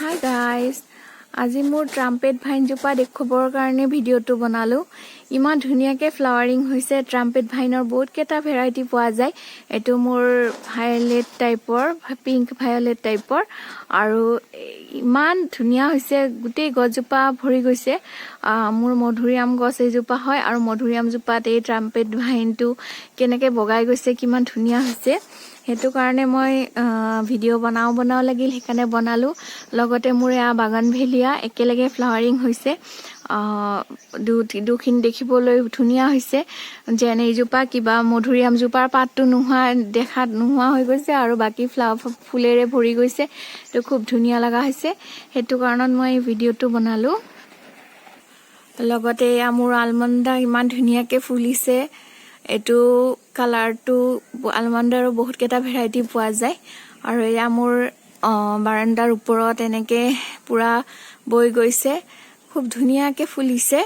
Hi guys, আজি মোৰ trumpet ভাইনজোপা দেখুৱাবৰ কাৰণে ভিডিঅ'টো বনালো। ইমান ধুনীয়াকৈ ফ্লাৱাৰিং হৈছে। ট্ৰাম্পেট ভাইনৰ বহুত কেইটা ভেৰাইটি পোৱা যায়। এটো মোৰ ভায়োলেট টাইপৰ, পিংক ভায়োলেট টাইপৰ আৰু ইমান ধুনীয়া হৈছে। গোটেই গছজোপা ভৰি গৈছে। মোৰ মধুৰিআম গছ এইজোপা হয় আৰু মধুৰিআম জোপাত এই ট্ৰাম্পেট ভাইনটো কেনেকৈ বগাই গৈছে, কিমান ধুনীয়া হৈছে। সেইটো কাৰণে মই ভিডিঅ' বনাও লাগিল, সেইকাৰণে বনালো। লগতে মোৰ এয়া বাগানভেলিয়া একেলগে ফ্লাৱাৰিং হৈছে। দুখিনি দেখিবলৈ ধুনীয়া হৈছে। যেন এইজোপা কিবা মধুৰিআম জোপাৰ পাতটো দেখাত নোহোৱা হৈ গৈছে আৰু বাকী ফুলেৰে ভৰি গৈছে। তো খুব ধুনীয়া লগা হৈছে। সেইটো কাৰণত মই ভিডিঅ'টো বনালো। লগতে এয়া মোৰ আলমণ্ডা ইমান ধুনীয়াকৈ ফুলিছে। এটো কালাৰটো আলমণ্ডাৰো বহুত কেইটা ভেৰাইটি পোৱা যায় আৰু এয়া মোৰ বাৰান্দাৰ ওপৰত এনেকে পুৰা বৈ গৈছে। খুব ধুনীয়াকৈ ফুলিছে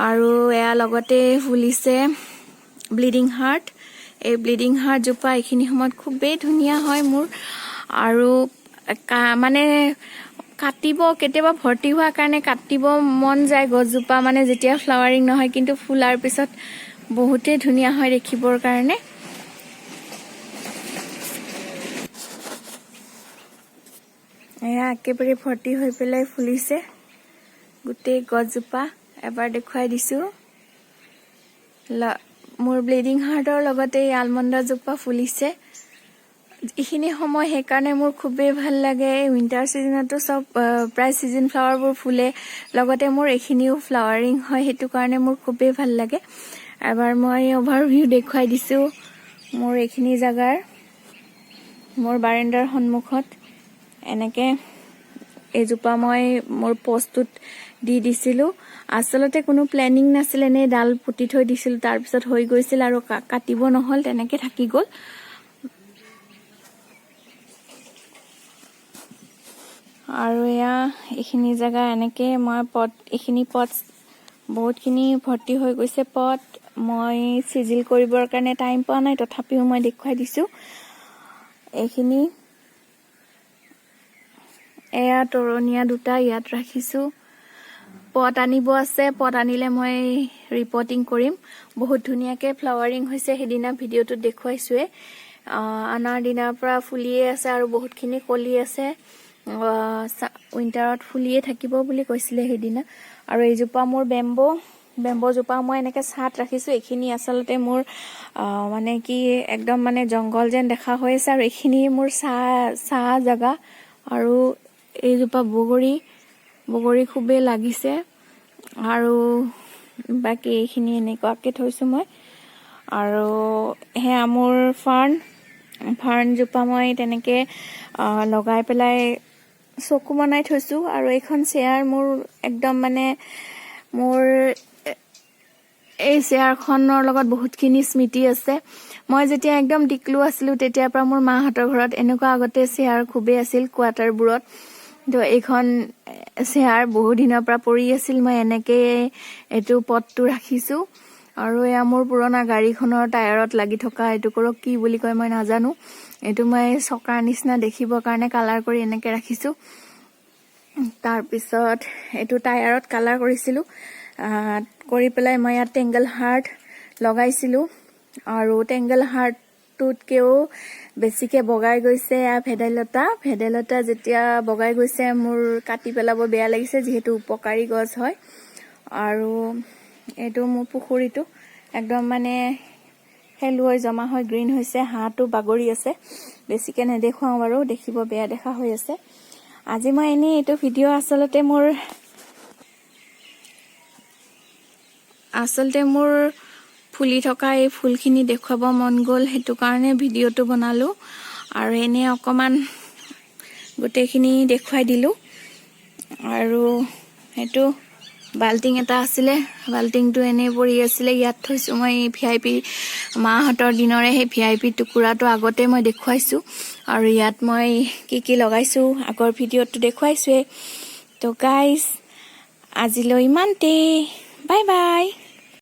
আৰু এয়া লগতে ফুলিছে ব্লিডিং হাৰ্ট। এই ব্লিডিং হাৰ্ট জোপা এইখিনি সময়ত খুবেই ধুনীয়া হয় মোৰ আৰু মানে কাটিব কেতিয়াবা ভৰ্তি হোৱাৰ কাৰণে কাটিব মন যায় গছজোপা, মানে যেতিয়া ফ্লাৱাৰিং নহয়, কিন্তু ফুলাৰ পিছত বহুতেই ধুনীয়া হয় দেখিবৰ কাৰণে। এয়া একেবাৰে ভৰ্তি হৈ পেলাই ফুলিছে গোটেই গছজোপা। এবাৰ দেখুৱাই দিছো। মোৰ ব্লিডিং হাৰ্টৰ লগতে এই আলমণ্ডা জোপা ফুলিছে। এইখিনি সময় সেইকাৰণে মোৰ খুবেই ভাল লাগে। উইণ্টাৰ ছিজনতো চব প্ৰায় ছিজন ফ্লাৱাৰবোৰ ফুলে, লগতে মোৰ এইখিনিও ফ্লাৱাৰিং হয়। সেইটো কাৰণে মোৰ খুবেই ভাল লাগে। এবাৰ মই অভাৰভিউ দেখুৱাই দিছো মোৰ এইখিনি জাগাৰ। মোৰ বাৰান্দাৰ সন্মুখত এনেকে এইজোপা মই মোৰ পোষ্টটোত দি দিছিলো। আচলতে কোনো প্লেনিং নাছিল, এনে ডাল পুতি থৈ দিছিল, তাৰপিছত হৈ গৈছিল আৰু কাটিব নহল, তেনেকে থাকি গ'ল। আৰু এয়া এইখিনি জাগা এনেকে মই এইখিনি পট বহুতখিনি ভৰ্তি হৈ গৈছে। পট মই চিজিল কৰিবৰ কাৰণে টাইম পোৱা নাই, তথাপিও মই দেখুৱাই দিছো। এইখিনি এয়া তৰণীয়া দুটা ইয়াত ৰাখিছো। পট আনিব আছে, পট আনিলে মই ৰিপৰ্টিং কৰিম। বহুত ধুনীয়াকৈ ফ্লাৱাৰিং হৈছে। সেইদিনা ভিডিঅ'টোত দেখুৱাইছোৱে। আনাৰ দিনাৰ পৰা ফুলিয়ে আছে আৰু বহুতখিনি কলি আছে। উইণ্টাৰত ফুলিয়ে থাকিব বুলি কৈছিলে সেইদিনা। আৰু এইজোপা মোৰ বেম্বো জোপা মই এনেকে ছাট ৰাখিছো। এইখিনি আচলতে মোৰ মানে কি একদম মানে জংঘল যেন দেখা হৈ আছে আৰু এইখিনি মোৰ চাহ জাগা। আৰু এইজোপা বগৰী খুবেই লাগিছে আৰু বাকী এইখিনি এনেকুৱাকে থৈছো মই। আৰু সেয়া মোৰ ফাৰ্ণ জোপা মই তেনেকে লগাই পেলাই চকু বনাই থৈছো। আৰু এইখন চেয়াৰ মোৰ একদম মানে মোৰ এই চেয়াৰখনৰ লগত বহুতখিনি স্মৃতি আছে। মই যেতিয়া একদম টিকলু আছিলো তেতিয়াৰ পৰা মোৰ মাহঁতৰ ঘৰত এনেকুৱা আগতে চেয়াৰ খুবেই আছিল কোৱাৰ্টাৰবোৰত। তো এইখন চেয়াৰ বহু দিনৰ পৰা পৰি আছিল। মই এনেকে এইটো পটটো ৰাখিছো। আৰু এয়া মোৰ পুৰণা গাড়ীখনৰ টায়াৰত লাগি থকা, এইটো কৰক কি বুলি কয় মই নাজানো। এইটো মই চকাৰ নিচিনা দেখিবৰ কাৰণে কালাৰ কৰি এনেকে ৰাখিছো। তাৰপিছত এইটো টায়াৰত কালাৰ কৰিছিলো। কৰি পেলাই মই ইয়াত টেংগল হাৰ্ট লগাইছিলো আৰু টেংগল হাৰ্টটোতকেও বেছিকে বগাই গৈছে ভেদাইলতা যেতিয়া বগাই গৈছে মোৰ কাটি পেলাব বেয়া লাগিছে, যিহেতু উপকাৰী গছ হয়। আৰু এইটো মোৰ পুখুৰীটো একদম মানে শেলুৱৈ জমা হৈ গ্ৰীণ হৈছে। হাঁহটো বাগৰি আছে, বেছিকে নেদেখুৱাও বাৰু, দেখিব বেয়া দেখা হৈ আছে। আজি মই এনেই এইটো ভিডিঅ' আচলতে মোৰ ফুলি থকা এই ফুলখিনি দেখুৱাব মন গ'ল, সেইটো কাৰণে ভিডিঅ'টো বনালো। আৰু এনে অকমান গোটেইখিনি দেখুৱাই দিলো। আৰু সেইটো বাল্টিং এটা আছিলে, বাল্টিংটো এনেই পৰি আছিলে, ইয়াত থৈছো মই VIP মাহঁতৰ দিনৰে সেই VIP টুকুৰাটো আগতে মই দেখুৱাইছো। আৰু ইয়াত মই কি লগাইছো আগৰ ভিডিঅ'টো দেখুৱাইছোৱে। তো গাইজ আজিলৈ ইমানতে, বাই বাই।